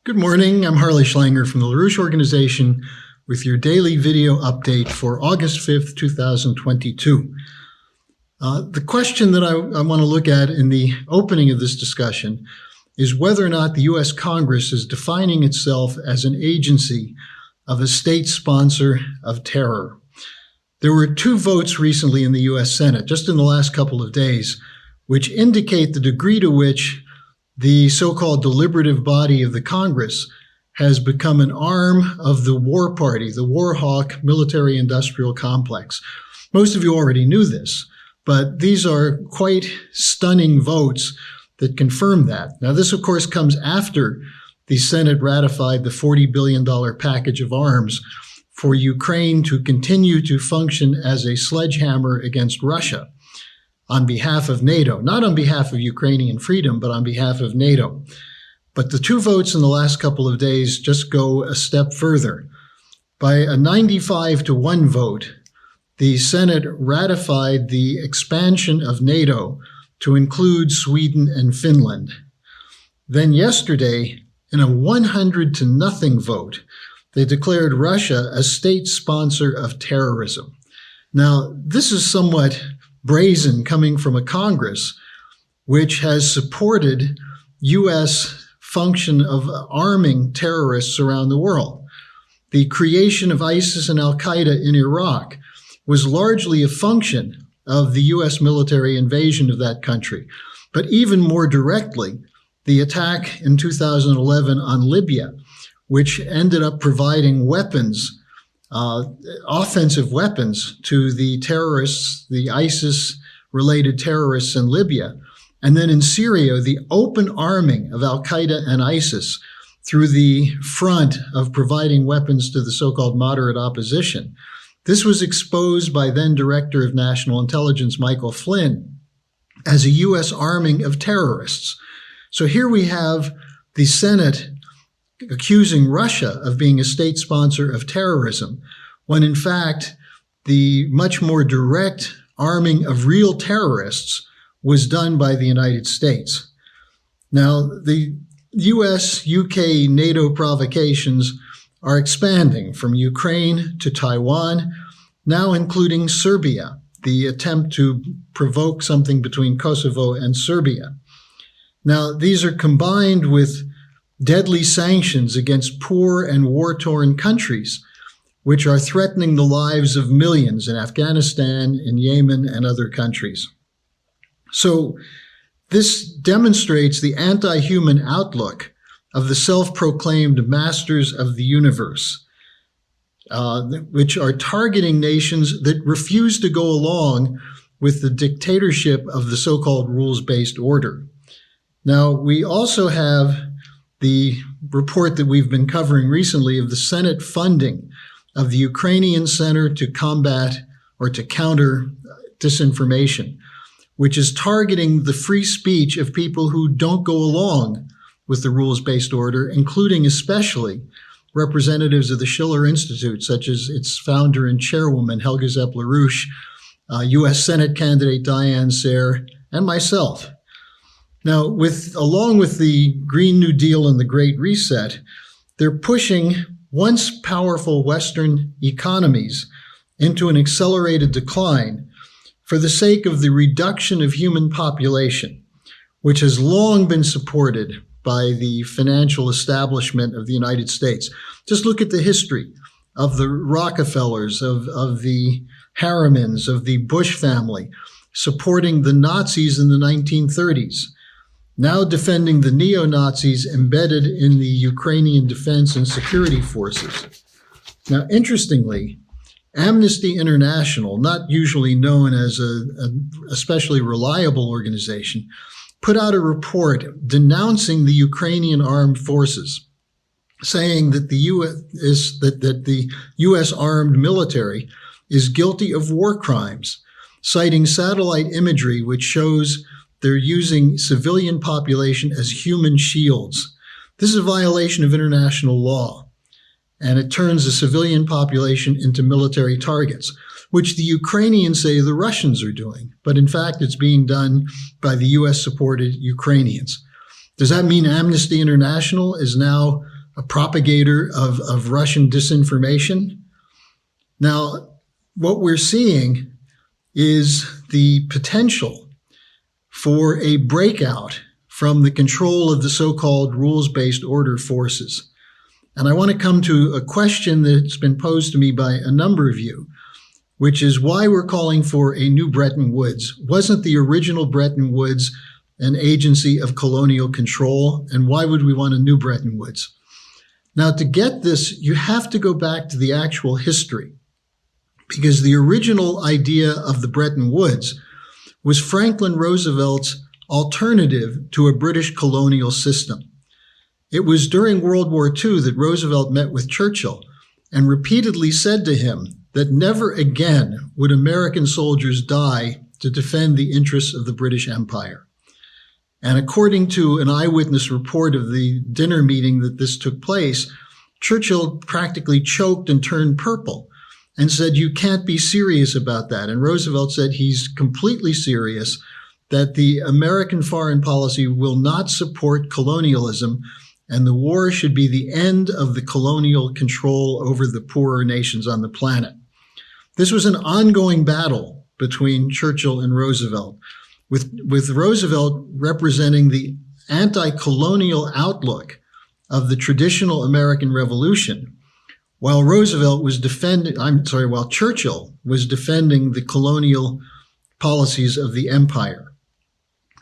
Good morning, I'm Harley Schlanger from the LaRouche Organization with your daily video update for August 5th, 2022. The question that I want to look at in the opening of this discussion is whether or not the U.S. Congress is defining itself as an agency of a state sponsor of terror. There were 2 votes recently in the U.S. Senate, just in the last couple of days, which indicate the degree to which the so-called deliberative body of the Congress has become an arm of the war party, the war hawk military-industrial complex. Most of you already knew this, but these are quite stunning votes that confirm that. Now, this, of course, comes after the Senate ratified the $40 billion package of arms for Ukraine to continue to function as a sledgehammer against Russia on behalf of NATO, not on behalf of Ukrainian freedom, but on behalf of NATO. But the 2 votes in the last couple of days just go a step further. By a 95-1 vote, the Senate ratified the expansion of NATO to include Sweden and Finland. Then yesterday, in a 100-0 vote, they declared Russia a state sponsor of terrorism. Now, this is somewhat brazen coming from a Congress which has supported U.S. function of arming terrorists around the world. The creation of ISIS and al-Qaeda in Iraq was largely a function of the U.S. military invasion of that country. But even more directly, the attack in 2011 on Libya, which ended up providing weapons, offensive weapons to the terrorists, the ISIS-related terrorists in Libya. And then in Syria, the open arming of al-Qaeda and ISIS through the front of providing weapons to the so-called moderate opposition. This was exposed by then Director of National Intelligence Michael Flynn as a U.S. arming of terrorists. So here we have the Senate accusing Russia of being a state sponsor of terrorism, when in fact the much more direct arming of real terrorists was done by the United States. Now, the U.S. U.K. NATO provocations are expanding from Ukraine to Taiwan, now including Serbia, the attempt to provoke something between Kosovo and Serbia. Now, these are combined with deadly sanctions against poor and war-torn countries, which are threatening the lives of millions in Afghanistan, in Yemen, and other countries. So this demonstrates the anti-human outlook of the self-proclaimed masters of the universe, which are targeting nations that refuse to go along with the dictatorship of the so-called rules-based order. Now, we also have the report that we've been covering recently of the Senate funding of the Ukrainian Center to Combat or to Counter Disinformation, which is targeting the free speech of people who don't go along with the rules-based order, including especially representatives of the Schiller Institute, such as its founder and chairwoman, Helga Zepp-LaRouche, U.S. Senate candidate Diane Sayre, and myself. Now, along with the Green New Deal and the Great Reset, they're pushing once powerful Western economies into an accelerated decline for the sake of the reduction of human population, which has long been supported by the financial establishment of the United States. Just look at the history of the Rockefellers, of the Harrimans, of the Bush family, supporting the Nazis in the 1930s. Now defending the neo-Nazis embedded in the Ukrainian defense and security forces. Now, interestingly, Amnesty International, not usually known as an especially reliable organization, put out a report denouncing the Ukrainian armed forces, saying that the U.S. armed military is guilty of war crimes, citing satellite imagery which shows they're using civilian population as human shields. This is a violation of international law, and it turns the civilian population into military targets, which the Ukrainians say the Russians are doing. But in fact, it's being done by the U.S.-supported Ukrainians. Does that mean Amnesty International is now a propagator of Russian disinformation. Now, what we're seeing is the potential for a breakout from the control of the so-called rules-based order forces. And I want to come to a question that's been posed to me by a number of you, which is why we're calling for a new Bretton Woods. Wasn't the original Bretton Woods an agency of colonial control? And why would we want a new Bretton Woods? Now, to get this, you have to go back to the actual history, because the original idea of the Bretton Woods was Franklin Roosevelt's alternative to a British colonial system. It was during World War II that Roosevelt met with Churchill and repeatedly said to him that never again would American soldiers die to defend the interests of the British Empire. And according to an eyewitness report of the dinner meeting that this took place, Churchill practically choked and turned purple and said, "You can't be serious about that." And Roosevelt said he's completely serious, that the American foreign policy will not support colonialism, and the war should be the end of the colonial control over the poorer nations on the planet. This was an ongoing battle between Churchill and Roosevelt, with Roosevelt representing the anti-colonial outlook of the traditional American Revolution, while Churchill was defending the colonial policies of the empire.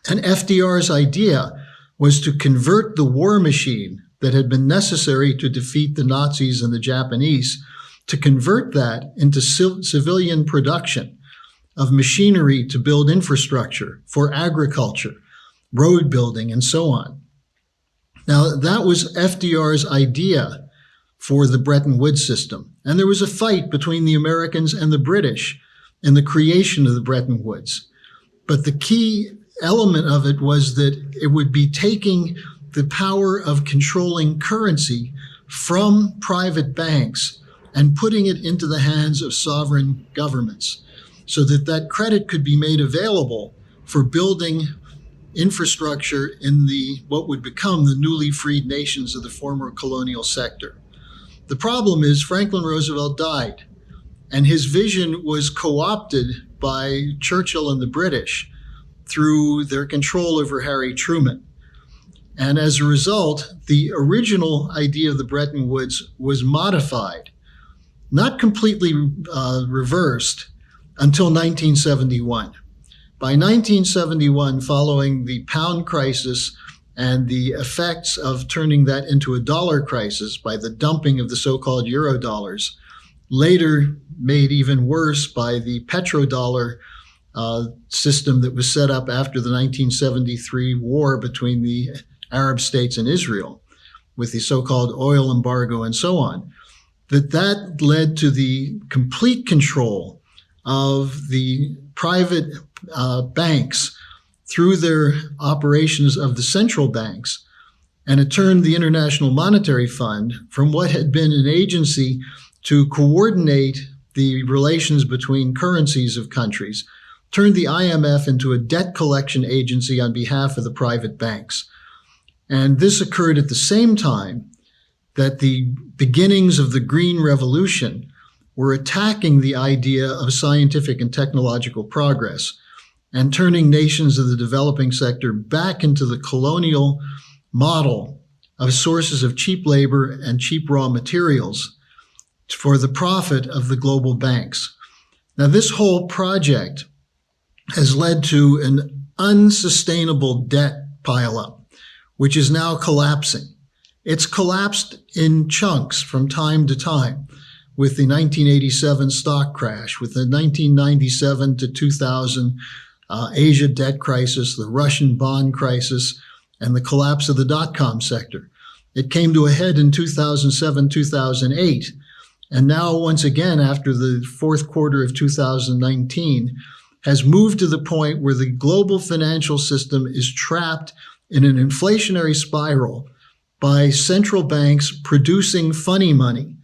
And FDR's idea was to convert the war machine that had been necessary to defeat the Nazis and the Japanese, to convert that into civilian production of machinery to build infrastructure for agriculture, road building, and so on. Now, that was FDR's idea for the Bretton Woods system. And there was a fight between the Americans and the British in the creation of the Bretton Woods. But the key element of it was that it would be taking the power of controlling currency from private banks and putting it into the hands of sovereign governments, so that that credit could be made available for building infrastructure in what would become the newly freed nations of the former colonial sector. The problem is Franklin Roosevelt died, and his vision was co-opted by Churchill and the British through their control over Harry Truman. And as a result, the original idea of the Bretton Woods was modified, not completely reversed, until 1971. By 1971, following the pound crisis and the effects of turning that into a dollar crisis by the dumping of the so-called euro dollars, later made even worse by the petrodollar system that was set up after the 1973 war between the Arab states and Israel, with the so-called oil embargo and so on, that led to the complete control of the private banks through their operations of the central banks. And it turned the International Monetary Fund from what had been an agency to coordinate the relations between currencies of countries, turned the IMF into a debt collection agency on behalf of the private banks. And this occurred at the same time that the beginnings of the Green Revolution were attacking the idea of scientific and technological progress and turning nations of the developing sector back into the colonial model of sources of cheap labor and cheap raw materials for the profit of the global banks. Now, this whole project has led to an unsustainable debt pileup, which is now collapsing. It's collapsed in chunks from time to time, with the 1987 stock crash, with the 1997 to 2000 Asia debt crisis, the Russian bond crisis, and the collapse of the dot-com sector. It came to a head in 2007, 2008. And now, once again, after the fourth quarter of 2019, has moved to the point where the global financial system is trapped in an inflationary spiral by central banks producing funny money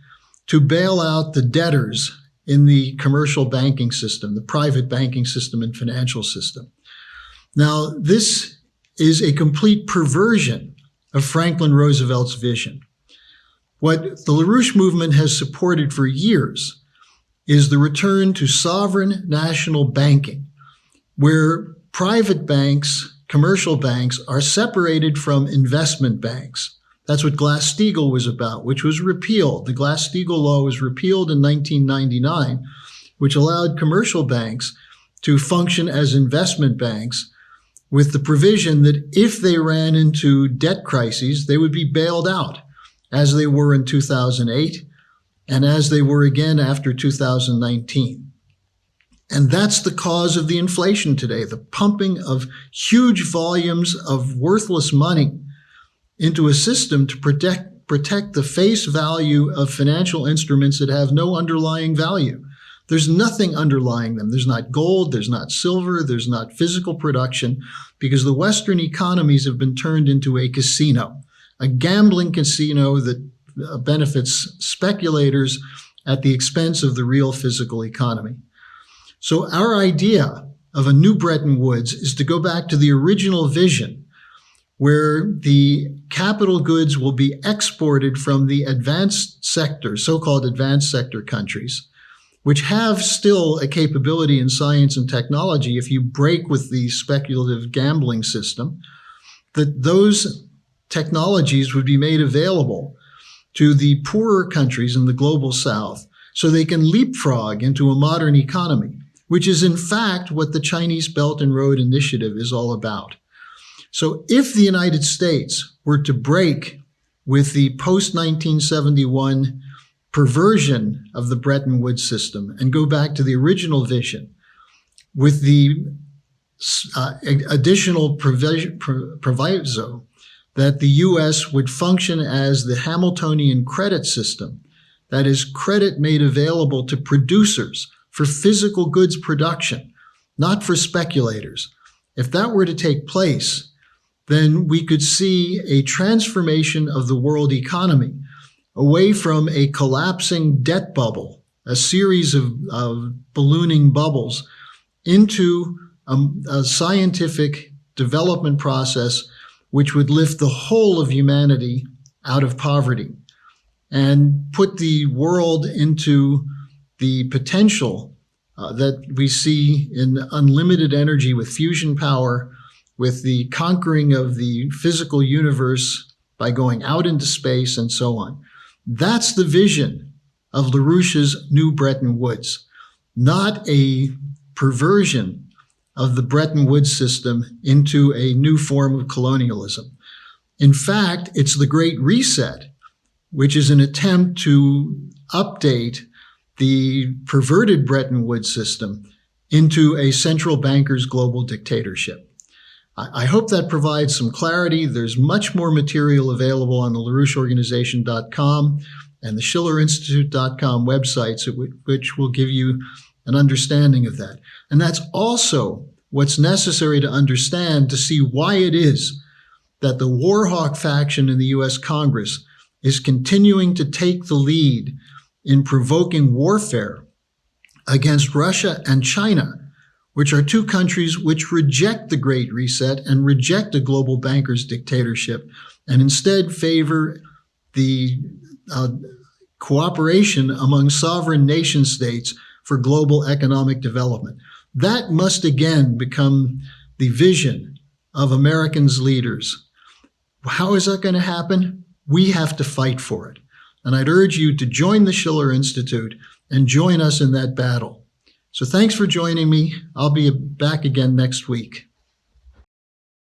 to bail out the debtors in the commercial banking system, the private banking system and financial system. Now, this is a complete perversion of Franklin Roosevelt's vision. What the LaRouche movement has supported for years is the return to sovereign national banking, where private banks, commercial banks, are separated from investment banks. That's what GlassSteagall was about, which was repealed. The GlassSteagall law was repealed in 1999, which allowed commercial banks to function as investment banks with the provision that if they ran into debt crises, they would be bailed out, as they were in 2008 and as they were again after 2019. And that's the cause of the inflation today, the pumping of huge volumes of worthless money into a system to protect the face value of financial instruments that have no underlying value. There's nothing underlying them. There's not gold, there's not silver, there's not physical production, because the Western economies have been turned into a casino, a gambling casino that benefits speculators at the expense of the real physical economy. So our idea of a new Bretton Woods is to go back to the original vision, where the capital goods will be exported from the advanced sector, so-called advanced sector countries, which have still a capability in science and technology if you break with the speculative gambling system, that those technologies would be made available to the poorer countries in the global south so they can leapfrog into a modern economy, which is in fact what the Chinese Belt and Road Initiative is all about. So if the United States were to break with the post-1971 perversion of the Bretton Woods system and go back to the original vision with the additional proviso that the U.S. would function as the Hamiltonian credit system, that is, credit made available to producers for physical goods production, not for speculators. If that were to take place, then we could see a transformation of the world economy away from a collapsing debt bubble, a series of ballooning bubbles, into a scientific development process which would lift the whole of humanity out of poverty and put the world into the potential that we see in unlimited energy with fusion power, with the conquering of the physical universe by going out into space and so on. That's the vision of LaRouche's new Bretton Woods, not a perversion of the Bretton Woods system into a new form of colonialism. In fact, it's the Great Reset, which is an attempt to update the perverted Bretton Woods system into a central banker's global dictatorship. I hope that provides some clarity. There's much more material available on the LaRoucheOrganization.com and the SchillerInstitute.com websites, which will give you an understanding of that. And that's also what's necessary to understand to see why it is that the Warhawk faction in the U.S. Congress is continuing to take the lead in provoking warfare against Russia and China, which are two countries which reject the Great Reset and reject a global banker's dictatorship, and instead favor the cooperation among sovereign nation states for global economic development. That must again become the vision of Americans' leaders. How is that going to happen? We have to fight for it. And I'd urge you to join the Schiller Institute and join us in that battle. So thanks for joining me. I'll be back again next week.